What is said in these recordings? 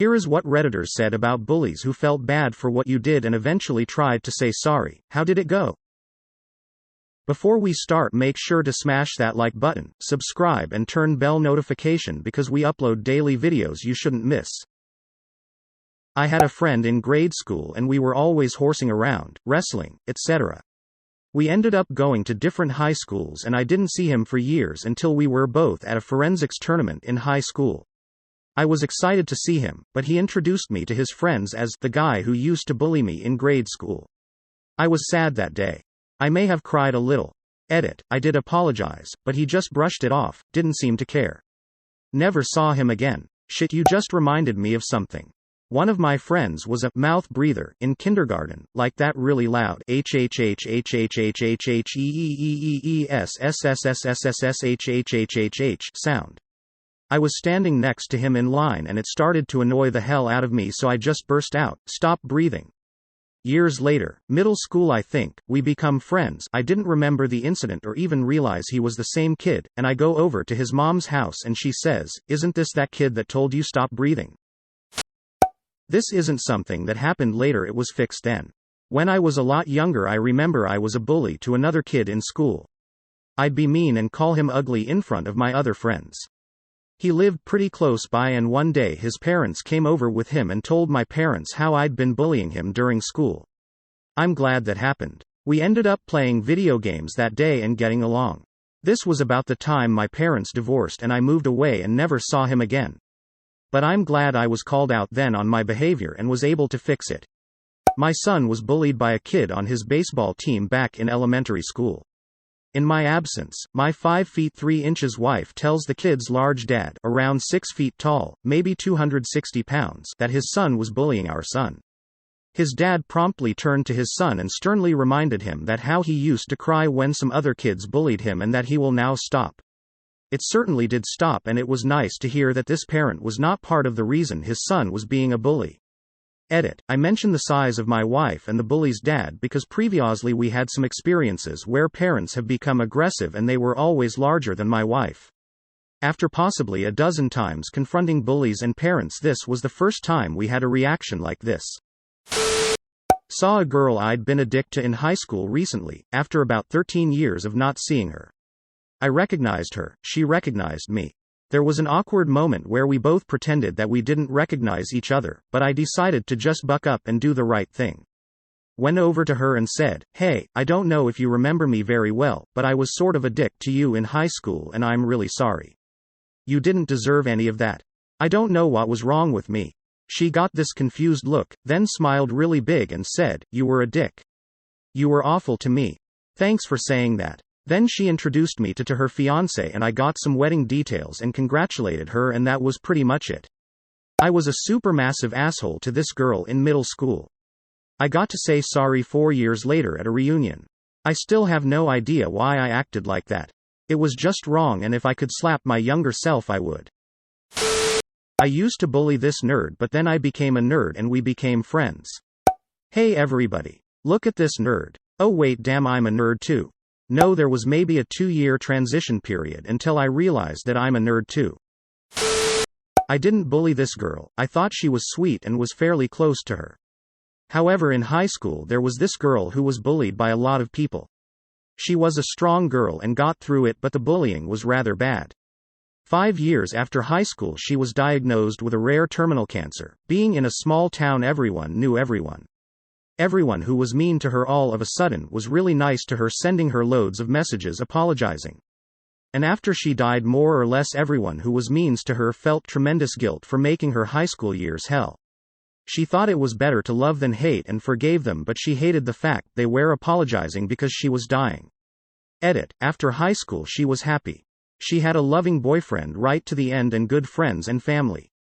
Here is what Redditors said about bullies who felt bad for what you did and eventually tried to say sorry. How did it go? Before we start, make sure to smash that like button, subscribe and turn bell notification because we upload daily videos you shouldn't miss. I had a friend in grade school and we were always horsing around, wrestling, etc. We ended up going to different high schools and I didn't see him for years until we were both at a forensics tournament in high school. I was excited to see him, but he introduced me to his friends as the guy who used to bully me in grade school. I was sad that day. I may have cried a little. I did apologize, but he just brushed it off, didn't seem to care. Never saw him again. Shit, you just reminded me of something. One of my friends was a mouth breather in kindergarten, like that really loud sound. I was standing next to him in line and it started to annoy the hell out of me, so I just burst out, "Stop breathing." Years later, middle school I think, we become friends. I didn't remember the incident or even realize he was the same kid, and I go over to his mom's house and she says, "Isn't this that kid that told you stop breathing?" This isn't something that happened later, it was fixed then. When I was a lot younger I remember I was a bully to another kid in school. I'd be mean and call him ugly in front of my other friends. He lived pretty close by and one day his parents came over with him and told my parents how I'd been bullying him during school. I'm glad that happened. We ended up playing video games that day and getting along. This was about the time my parents divorced and I moved away and never saw him again. But I'm glad I was called out then on my behavior and was able to fix it. My son was bullied by a kid on his baseball team back in elementary school. In my absence, my 5 feet 3 inches wife tells the kid's large dad, around 6 feet tall, maybe 260 pounds, that his son was bullying our son. His dad promptly turned to his son and sternly reminded him that how he used to cry when some other kids bullied him and that he will now stop. It certainly did stop, and it was nice to hear that this parent was not part of the reason his son was being a bully. I mention the size of my wife and the bully's dad because previously we had some experiences where parents have become aggressive and they were always larger than my wife. After possibly a dozen times confronting bullies and parents, this was the first time we had a reaction like this. Saw a girl I'd been a dick to in high school recently, after about 13 years of not seeing her. I recognized her, she recognized me. There was an awkward moment where we both pretended that we didn't recognize each other, but I decided to just buck up and do the right thing. Went over to her and said, "Hey, I don't know if you remember me very well, but I was sort of a dick to you in high school and I'm really sorry. You didn't deserve any of that. I don't know what was wrong with me." She got this confused look, then smiled really big and said, "You were a dick. You were awful to me. Thanks for saying that." Then she introduced me to her fiancé and I got some wedding details and congratulated her, and that was pretty much it. I was a supermassive asshole to this girl in middle school. I got to say sorry 4 years later at a reunion. I still have no idea why I acted like that. It was just wrong, and if I could slap my younger self I would. I used to bully this nerd, but then I became a nerd and we became friends. Hey everybody. Look at this nerd. Oh wait, damn, I'm a nerd too. No, there was maybe a 2-year transition period until I realized that I'm a nerd too. I didn't bully this girl, I thought she was sweet and was fairly close to her. However, in high school there was this girl who was bullied by a lot of people. She was a strong girl and got through it, but the bullying was rather bad. 5 years after high school she was diagnosed with a rare terminal cancer. Being in a small town, everyone knew everyone. Everyone who was mean to her all of a sudden was really nice to her, sending her loads of messages apologizing. And after she died, more or less everyone who was mean to her felt tremendous guilt for making her high school years hell. She thought it was better to love than hate and forgave them, but she hated the fact they were apologizing because she was dying. After high school she was happy. She had a loving boyfriend right to the end and good friends and family.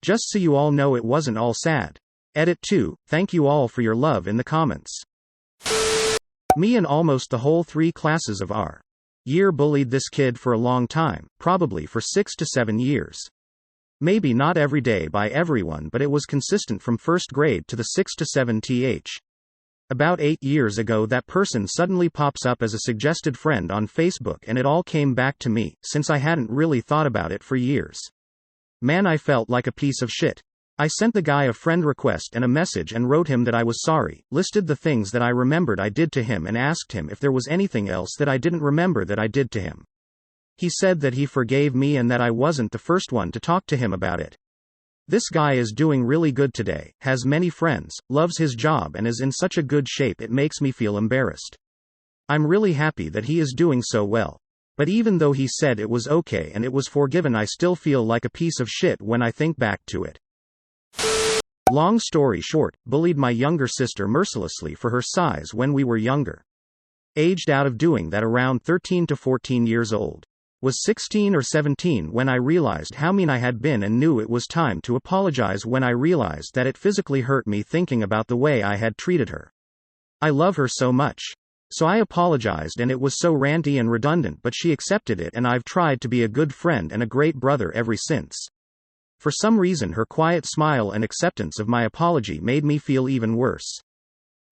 Just so you all know, it wasn't all sad. 2. Thank you all for your love in the comments. Me and almost the whole 3 classes of our year bullied this kid for a long time, probably for 6 to 7 years. Maybe not every day by everyone, but it was consistent from 1st grade to the 6 to 7 th. About 8 years ago that person suddenly pops up as a suggested friend on Facebook, and it all came back to me, since I hadn't really thought about it for years. Man, I felt like a piece of shit. I sent the guy a friend request and a message and wrote him that I was sorry, listed the things that I remembered I did to him and asked him if there was anything else that I didn't remember that I did to him. He said that he forgave me and that I wasn't the first one to talk to him about it. This guy is doing really good today, has many friends, loves his job and is in such a good shape it makes me feel embarrassed. I'm really happy that he is doing so well. But even though he said it was okay and it was forgiven, I still feel like a piece of shit when I think back to it. Long story short, bullied my younger sister mercilessly for her size when we were younger. Aged out of doing that around 13 to 14 years old. Was 16 or 17 when I realized how mean I had been and knew it was time to apologize when I realized that it physically hurt me thinking about the way I had treated her. I love her so much. So I apologized and it was so ranty and redundant, but she accepted it and I've tried to be a good friend and a great brother ever since. For some reason her quiet smile and acceptance of my apology made me feel even worse.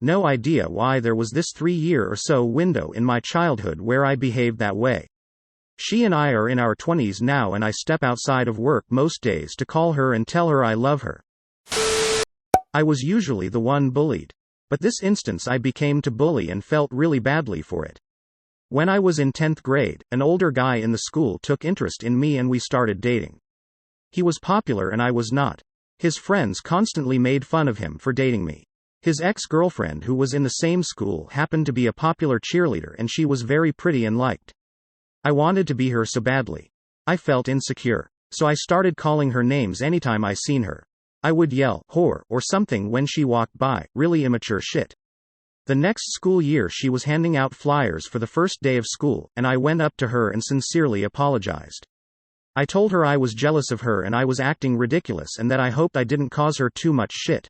No idea why there was this 3-year or so window in my childhood where I behaved that way. She and I are in our 20s now and I step outside of work most days to call her and tell her I love her. I was usually the one bullied. But this instance I became to bully and felt really badly for it. When I was in 10th grade, an older guy in the school took interest in me and we started dating. He was popular and I was not. His friends constantly made fun of him for dating me. His ex-girlfriend who was in the same school happened to be a popular cheerleader and she was very pretty and liked. I wanted to be her so badly. I felt insecure. So I started calling her names anytime I seen her. I would yell, whore, or something when she walked by, really immature shit. The next school year she was handing out flyers for the first day of school, and I went up to her and sincerely apologized. I told her I was jealous of her and I was acting ridiculous and that I hoped I didn't cause her too much shit.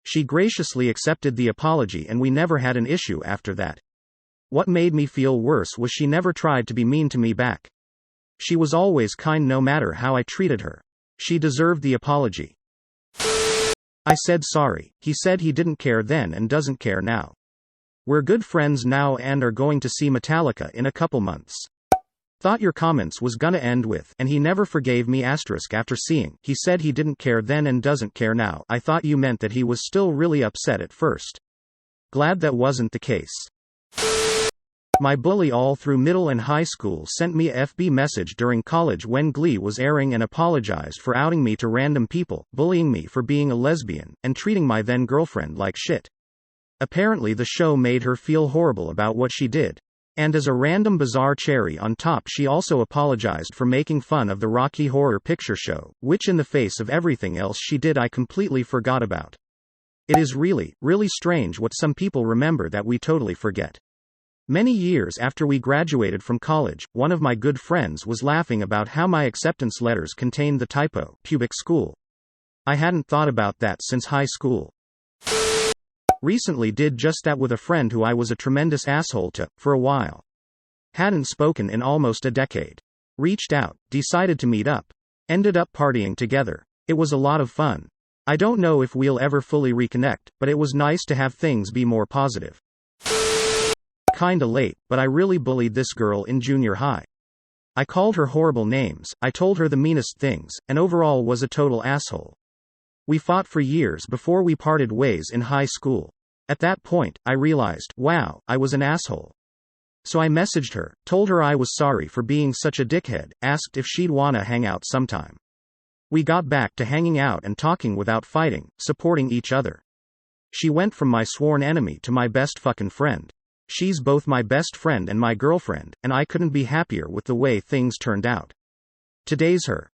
She graciously accepted the apology and we never had an issue after that. What made me feel worse was she never tried to be mean to me back. She was always kind no matter how I treated her. She deserved the apology. I said sorry. He said he didn't care then and doesn't care now. We're good friends now and are going to see Metallica in a couple months. Thought your comments was gonna end with, and he never forgave me asterisk after seeing, he said he didn't care then and doesn't care now. I thought you meant that he was still really upset at first. Glad that wasn't the case. My bully all through middle and high school sent me a FB message during college when Glee was airing and apologized for outing me to random people, bullying me for being a lesbian, and treating my then girlfriend like shit. Apparently the show made her feel horrible about what she did. And as a random bizarre cherry on top she also apologized for making fun of the Rocky Horror Picture Show, which in the face of everything else she did I completely forgot about. It is really, really strange what some people remember that we totally forget. Many years after we graduated from college, one of my good friends was laughing about how my acceptance letters contained the typo, pubic school. I hadn't thought about that since high school. Recently did just that with a friend who I was a tremendous asshole to, for a while. Hadn't spoken in almost a decade. Reached out, decided to meet up. Ended up partying together. It was a lot of fun. I don't know if we'll ever fully reconnect, but it was nice to have things be more positive. Kinda late, but I really bullied this girl in junior high. I called her horrible names, I told her the meanest things, and overall was a total asshole. We fought for years before we parted ways in high school. At that point, I realized, wow, I was an asshole. So I messaged her, told her I was sorry for being such a dickhead, asked if she'd wanna hang out sometime. We got back to hanging out and talking without fighting, supporting each other. She went from my sworn enemy to my best fucking friend. She's both my best friend and my girlfriend, and I couldn't be happier with the way things turned out. Today's her.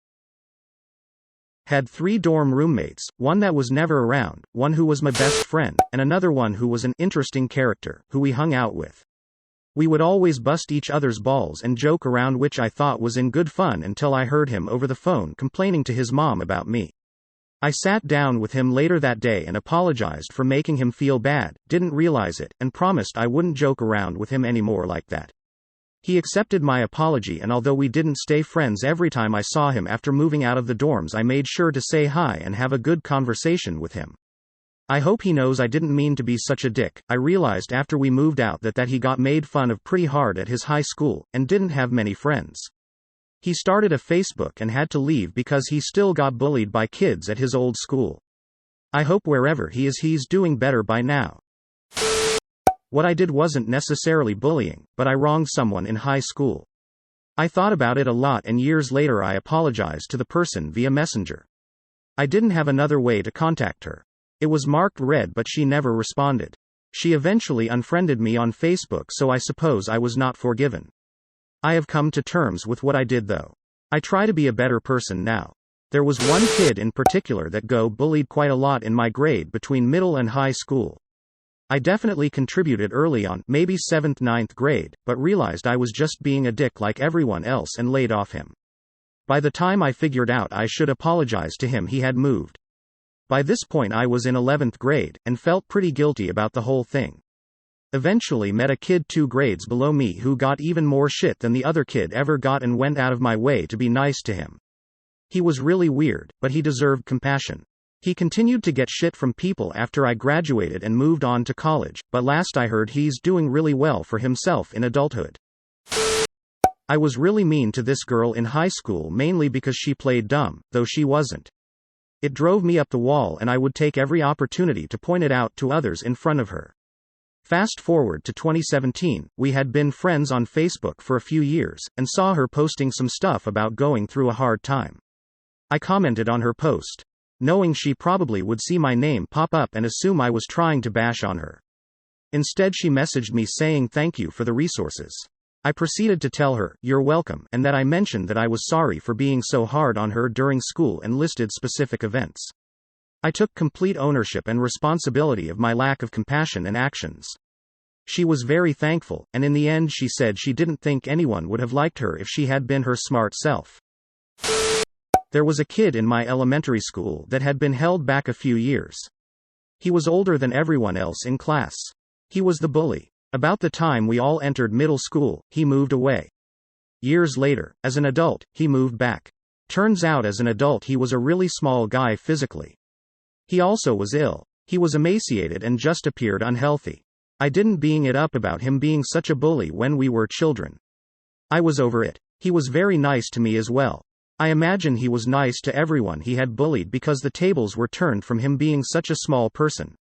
Had 3 dorm roommates, one that was never around, one who was my best friend, and another one who was an interesting character, who we hung out with. We would always bust each other's balls and joke around, which I thought was in good fun until I heard him over the phone complaining to his mom about me. I sat down with him later that day and apologized for making him feel bad, didn't realize it, and promised I wouldn't joke around with him anymore like that. He accepted my apology, and although we didn't stay friends, every time I saw him after moving out of the dorms I made sure to say hi and have a good conversation with him. I hope he knows I didn't mean to be such a dick. I realized after we moved out that he got made fun of pretty hard at his high school, and didn't have many friends. He started a Facebook and had to leave because he still got bullied by kids at his old school. I hope wherever he is he's doing better by now. What I did wasn't necessarily bullying, but I wronged someone in high school. I thought about it a lot and years later I apologized to the person via Messenger. I didn't have another way to contact her. It was marked red but she never responded. She eventually unfriended me on Facebook, so I suppose I was not forgiven. I have come to terms with what I did though. I try to be a better person now. There was one kid in particular that got bullied quite a lot in my grade between middle and high school. I definitely contributed early on, maybe 7th, 9th grade, but realized I was just being a dick like everyone else and laid off him. By the time I figured out I should apologize to him, he had moved. By this point I was in 11th grade, and felt pretty guilty about the whole thing. Eventually met a kid 2 grades below me who got even more shit than the other kid ever got and went out of my way to be nice to him. He was really weird, but he deserved compassion. He continued to get shit from people after I graduated and moved on to college, but last I heard he's doing really well for himself in adulthood. I was really mean to this girl in high school mainly because she played dumb, though she wasn't. It drove me up the wall and I would take every opportunity to point it out to others in front of her. Fast forward to 2017, we had been friends on Facebook for a few years, and saw her posting some stuff about going through a hard time. I commented on her post, knowing she probably would see my name pop up and assume I was trying to bash on her. Instead she messaged me saying thank you for the resources. I proceeded to tell her, "You're welcome," and that I mentioned that I was sorry for being so hard on her during school and listed specific events. I took complete ownership and responsibility of my lack of compassion and actions. She was very thankful, and in the end she said she didn't think anyone would have liked her if she had been her smart self. There was a kid in my elementary school that had been held back a few years. He was older than everyone else in class. He was the bully. About the time we all entered middle school, he moved away. Years later, as an adult, he moved back. Turns out as an adult he was a really small guy physically. He also was ill. He was emaciated and just appeared unhealthy. I didn't being it up about him being such a bully when we were children. I was over it. He was very nice to me as well. I imagine he was nice to everyone he had bullied because the tables were turned from him being such a small person.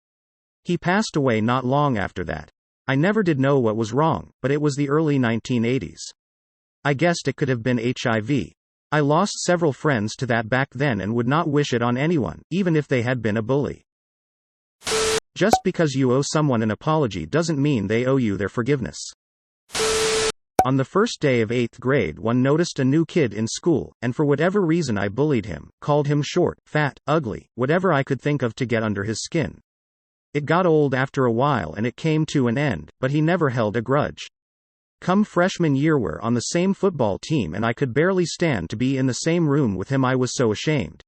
He passed away not long after that. I never did know what was wrong, but it was the early 1980s. I guessed it could have been HIV. I lost several friends to that back then and would not wish it on anyone, even if they had been a bully. Just because you owe someone an apology doesn't mean they owe you their forgiveness. On the first day of 8th grade, one noticed a new kid in school, and for whatever reason I bullied him, called him short, fat, ugly, whatever I could think of to get under his skin. It got old after a while and it came to an end, but he never held a grudge. Come freshman year we're on the same football team and I could barely stand to be in the same room with him. I was so ashamed.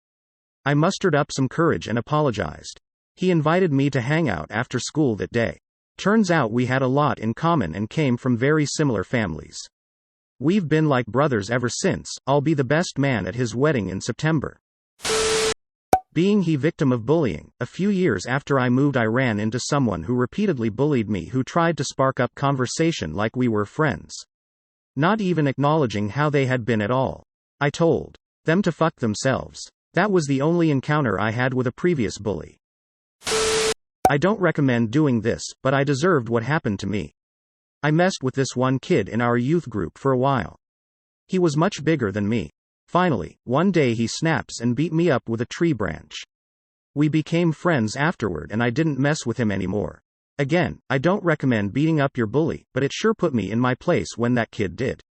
I mustered up some courage and apologized. He invited me to hang out after school that day. Turns out we had a lot in common and came from very similar families. We've been like brothers ever since. I'll be the best man at his wedding in September. Being he victim of bullying, a few years after I moved I ran into someone who repeatedly bullied me who tried to spark up conversation like we were friends. Not even acknowledging how they had been at all. I told them to fuck themselves. That was the only encounter I had with a previous bully. I don't recommend doing this, but I deserved what happened to me. I messed with this one kid in our youth group for a while. He was much bigger than me. Finally, one day he snaps and beat me up with a tree branch. We became friends afterward and I didn't mess with him anymore. Again, I don't recommend beating up your bully, but it sure put me in my place when that kid did.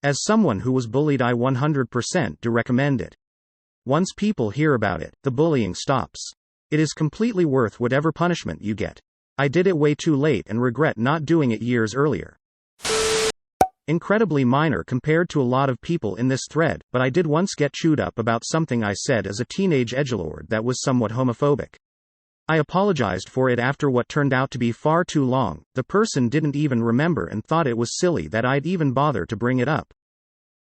As someone who was bullied, I 100% do recommend it. Once people hear about it, the bullying stops. It is completely worth whatever punishment you get. I did it way too late and regret not doing it years earlier. Incredibly minor compared to a lot of people in this thread, but I did once get chewed up about something I said as a teenage edgelord that was somewhat homophobic. I apologized for it after what turned out to be far too long. The person didn't even remember and thought it was silly that I'd even bother to bring it up.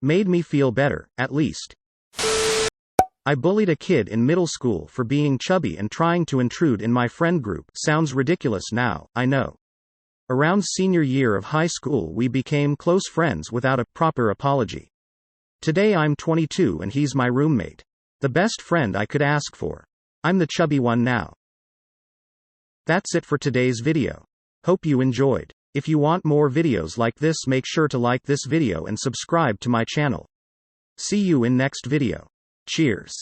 Made me feel better, at least. I bullied a kid in middle school for being chubby and trying to intrude in my friend group. Sounds ridiculous now, I know. Around senior year of high school we became close friends without a proper apology. Today I'm 22 and he's my roommate. The best friend I could ask for. I'm the chubby one now. That's it for today's video. Hope you enjoyed. If you want more videos like this, make sure to like this video and subscribe to my channel. See you in next video. Cheers.